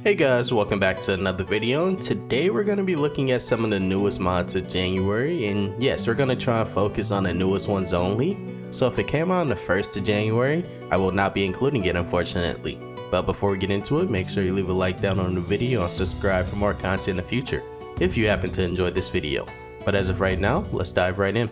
Hey guys, welcome back to another video, and today we're going to be looking at some of the newest mods of January, and yes, we're going to try and focus on the newest ones only. So if it came out on the 1st of January, I will not be including it unfortunately. But before we get into it, make sure you leave a like down on the video and subscribe for more content in the future, if you happen to enjoy this video. But as of right now, let's dive right in.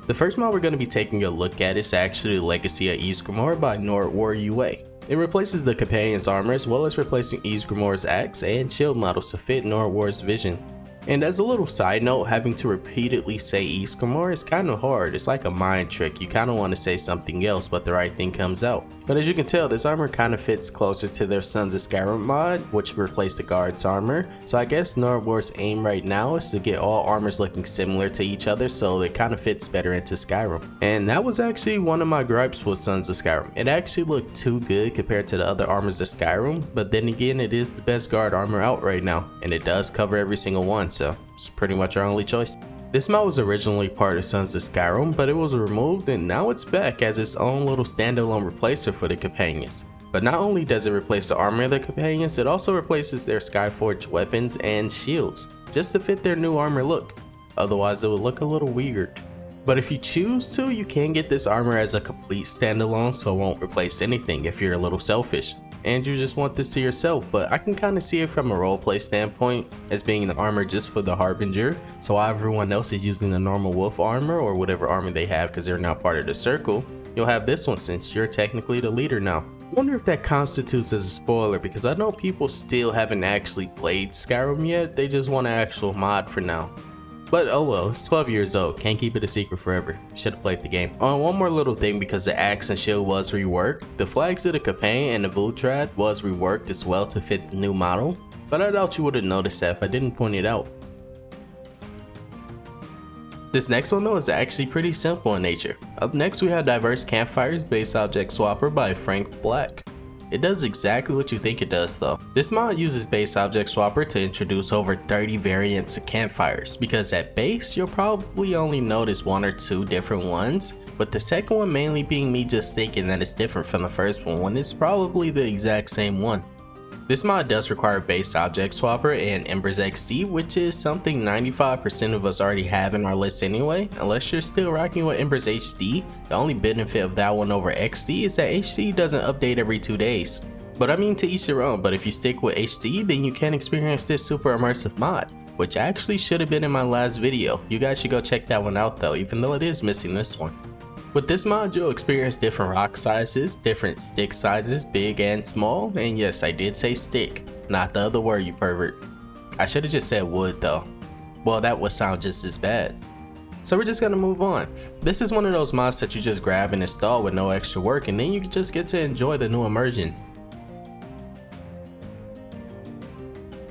The first mod we're going to be taking a look at is actually Legacy of Ysgramor by Unarmed UA. It replaces the companion's armor as well as replacing Ysgramor's axe and shield models to fit Unard's vision. And as a little side note, having to repeatedly say Ysgramor is kind of hard. It's like a mind trick. You kind of want to say something else but the right thing comes out. But as you can tell, this armor kind of fits closer to their Sons of Skyrim mod, which replaced the guard's armor. So I guess Unard's aim right now is to get all armors looking similar to each other so it kind of fits better into Skyrim. And that was actually one of my gripes with Sons of Skyrim. It actually looked too good compared to the other armors of Skyrim, but then again it is the best guard armor out right now, and it does cover every single one, so it's pretty much our only choice. This mod was originally part of Sons of Skyrim, but it was removed and now it's back as its own little standalone replacer for the companions. But not only does it replace the armor of the companions, it also replaces their Skyforged weapons and shields, just to fit their new armor look. Otherwise it would look a little weird. But if you choose to, you can get this armor as a complete standalone, so it won't replace anything if you're a little selfish and you just want this to yourself. But I can kind of see it from a roleplay standpoint as being the armor just for the Harbinger, so while everyone else is using the normal wolf armor or whatever armor they have because they're not part of the circle, you'll have this one since you're technically the leader now. I wonder if that constitutes as a spoiler, because I know people still haven't actually played Skyrim yet, they just want an actual mod for now. But oh well, it's 12 years old, can't keep it a secret forever. Should have played the game. One more little thing, because the axe and shield was reworked, the flags of the companion and the Vultrad was reworked as well to fit the new model, but I doubt you would have noticed that if I didn't point it out. This next one though is actually pretty simple in nature. Up next we have Diverse Campfires Base Object Swapper by Frank Black. It does exactly what you think it does though. This mod uses Base Object Swapper to introduce over 30 variants of campfires, because at base you'll probably only notice one or two different ones, but the second one mainly being me just thinking that it's different from the first one when it's probably the exact same one. This mod does require Base Object Swapper and Embers XD, which is something 95% of us already have in our list anyway. Unless you're still rocking with Embers HD, the only benefit of that one over XD is that HD doesn't update every 2 days. But I mean, to each their own, but if you stick with HD, then you can experience this super immersive mod, which actually should have been in my last video. You guys should go check that one out though, even though it is missing this one. With this mod, you'll experience different rock sizes, different stick sizes, big and small, and yes, I did say stick, not the other word, you pervert. I should have just said wood though. Well, that would sound just as bad. So we're just gonna move on. This is one of those mods that you just grab and install with no extra work, and then you just get to enjoy the new immersion.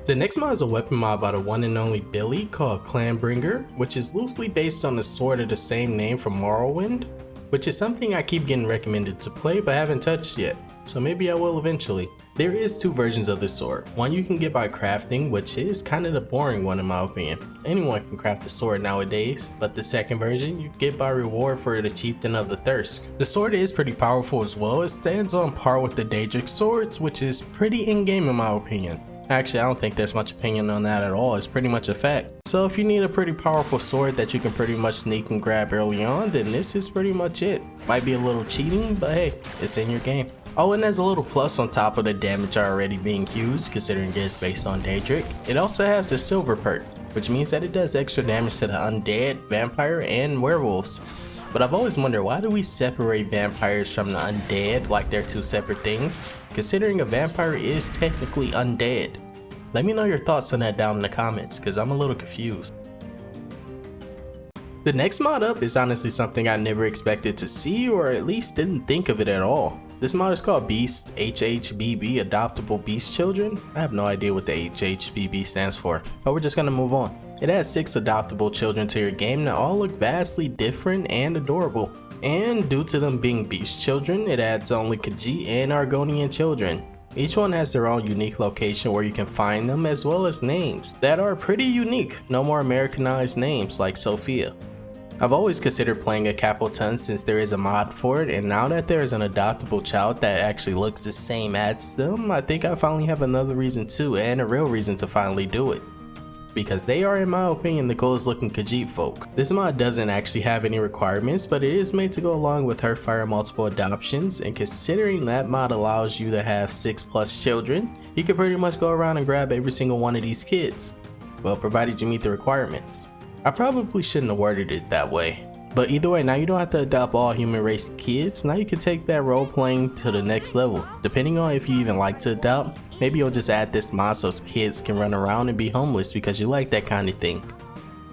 The next mod is a weapon mod by the one and only Billy called Clanbringer, which is loosely based on the sword of the same name from Morrowind, which is something I keep getting recommended to play but haven't touched yet, so maybe I will eventually. There is two versions of this sword. One you can get by crafting, which is kind of the boring one in my opinion. Anyone can craft a sword nowadays, but the second version you get by reward for the Chieftain of the Thirsk. The sword is pretty powerful as well. It stands on par with the Daedric swords, which is pretty in-game in my opinion. Actually, I don't think there's much opinion on that at all, it's pretty much a fact. So if you need a pretty powerful sword that you can pretty much sneak and grab early on, then this is pretty much it. Might be a little cheating, but hey, it's in your game. Oh, and there's a little plus on top of the damage already being used, considering it is based on Daedric. It also has the silver perk, which means that it does extra damage to the undead, vampire, and werewolves. But I've always wondered, why do we separate vampires from the undead like they're two separate things, considering a vampire is technically undead? Let me know your thoughts on that down in the comments, because I'm a little confused. The next mod up is honestly something I never expected to see, or at least didn't think of it at all. This mod is called BeastHHBB Adoptable Beast Children. I have no idea what the HHBB stands for, but we're just gonna move on. It adds 6 adoptable children to your game that all look vastly different and adorable. And due to them being beast children, it adds only Khajiit and Argonian children. Each one has their own unique location where you can find them, as well as names that are pretty unique. No more Americanized names like Sophia. I've always considered playing a Capleton since there is a mod for it, and now that there is an adoptable child that actually looks the same as them, I think I finally have another reason too, and a real reason to finally do it. Because they are, in my opinion, the coolest looking Khajiit folk. This mod doesn't actually have any requirements, but it is made to go along with Hearthfire multiple adoptions, and considering that mod allows you to have 6+ children, you can pretty much go around and grab every single one of these kids. Well, provided you meet the requirements. I probably shouldn't have worded it that way. But either way, now you don't have to adopt all human race kids. Now you can take that role playing to the next level. Depending on if you even like to adopt, maybe you'll just add this mod so kids can run around and be homeless because you like that kind of thing.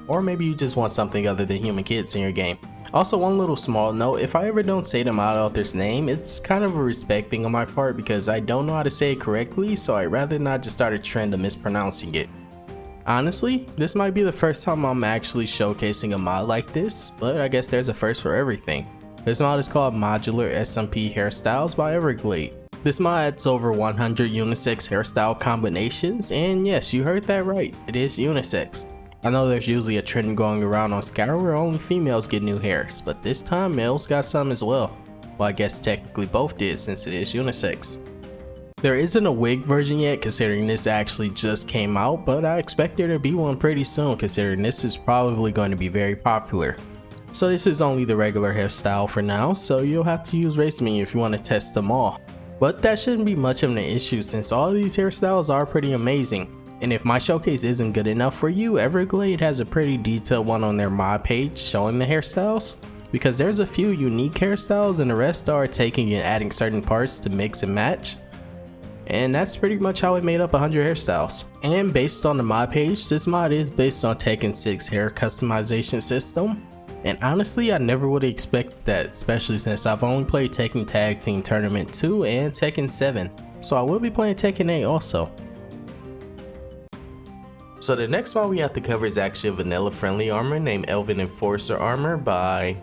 Or maybe you just want something other than human kids in your game. Also, one little small note, if I ever don't say the mod author's name, it's kind of a respect thing on my part because I don't know how to say it correctly, so I'd rather not just start a trend of mispronouncing it. Honestly, this might be the first time I'm actually showcasing a mod like this, but I guess there's a first for everything. This mod is called Modular SMP Hairstyles by Everglade. This mod adds over 100 unisex hairstyle combinations, and yes, you heard that right, it is unisex. I know there's usually a trend going around on Skyrim where only females get new hairs, but this time males got some as well. Well, I guess technically both did since it is unisex. There isn't a wig version yet considering this actually just came out, but I expect there to be one pretty soon considering this is probably going to be very popular. So this is only the regular hairstyle for now, so you'll have to use race menu if you want to test them all. But that shouldn't be much of an issue since all of these hairstyles are pretty amazing. And if my showcase isn't good enough for you, Everglade has a pretty detailed one on their mod page showing the hairstyles. Because there's a few unique hairstyles and the rest are taking and adding certain parts to mix and match. And that's pretty much how it made up 100 hairstyles. And based on the mod page, this mod is based on Tekken 6 hair customization system. And honestly, I never would have expected that, especially since I've only played Tekken Tag Team Tournament 2 and Tekken 7. So I will be playing Tekken 8 also. So the next mod we have to cover is actually a vanilla friendly armor named Elven Enforcer Armor by...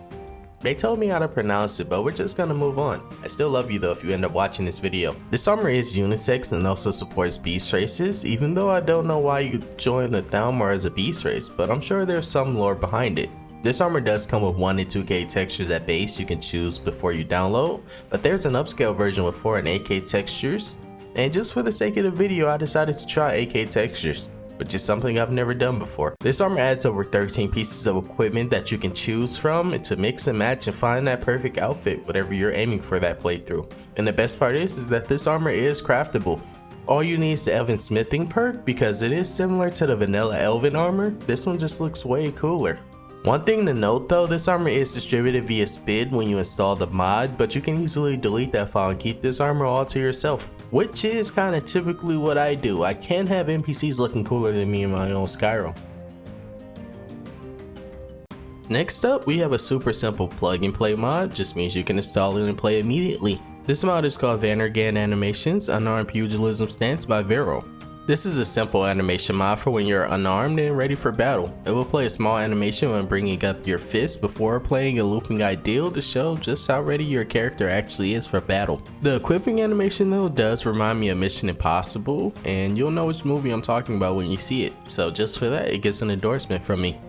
They told me how to pronounce it, but we're just gonna move on. I still love you though if you end up watching this video. This armor is unisex and also supports beast races, even though I don't know why you join the Thalmor as a beast race, but I'm sure there's some lore behind it. This armor does come with 1 and 2K textures at base you can choose before you download, but there's an upscale version with 4 and 8K textures, and just for the sake of the video I decided to try 8K textures, which is something I've never done before. This armor adds over 13 pieces of equipment that you can choose from to mix and match and find that perfect outfit, whatever you're aiming for that playthrough. And the best part is that this armor is craftable. All you need is the Elven smithing perk because it is similar to the vanilla Elven armor. This one just looks way cooler. One thing to note though, this armor is distributed via SPID when you install the mod, but you can easily delete that file and keep this armor all to yourself. Which is kinda typically what I do. I can't have NPCs looking cooler than me in my own Skyrim. Next up, we have a super simple plug and play mod, just means you can install it and play immediately. This mod is called Vanargand Animations Unarmed Pugilism Stance by Vero. This is a simple animation mod for when you're unarmed and ready for battle. It will play a small animation when bringing up your fist before playing a looping ideal to show just how ready your character actually is for battle. The equipping animation though does remind me of Mission Impossible, and you'll know which movie I'm talking about when you see it, so just for that it gets an endorsement from me.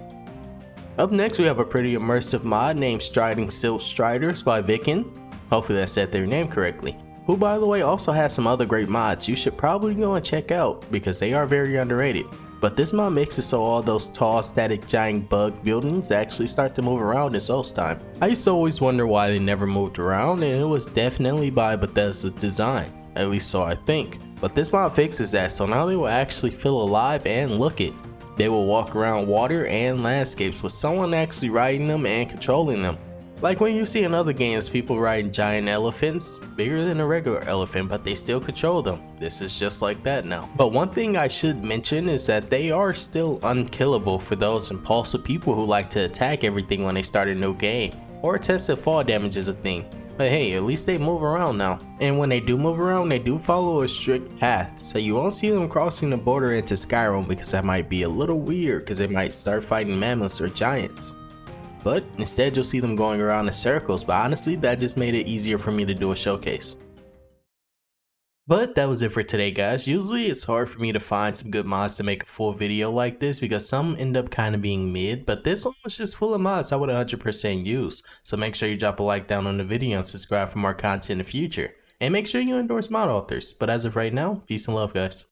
Up next we have a pretty immersive mod named Striding Silt Striders by Vikin. Hopefully I said their name correctly. Who by the way also has some other great mods you should probably go and check out because they are very underrated. But this mod makes it so all those tall static giant bug buildings actually start to move around in Soul's time. I used to always wonder why they never moved around, and it was definitely by Bethesda's design, at least so I think. But this mod fixes that, so now they will actually feel alive and look it. They will walk around water and landscapes with someone actually riding them and controlling them. Like when you see in other games people riding giant elephants, bigger than a regular elephant, but they still control them. This is just like that now. But one thing I should mention is that they are still unkillable for those impulsive people who like to attack everything when they start a new game, or test if fall damage is a thing. But hey, at least they move around now. And when they do move around, they do follow a strict path, so you won't see them crossing the border into Skyrim because that might be a little weird because they might start fighting mammoths or giants. But instead you'll see them going around in circles, but honestly that just made it easier for me to do a showcase. But that was it for today, guys. Usually it's hard for me to find some good mods to make a full video like this because some end up kind of being mid, but this one was just full of mods I would 100% use. So make sure you drop a like down on the video and subscribe for more content in the future. And make sure you endorse mod authors. But as of right now, peace and love, guys.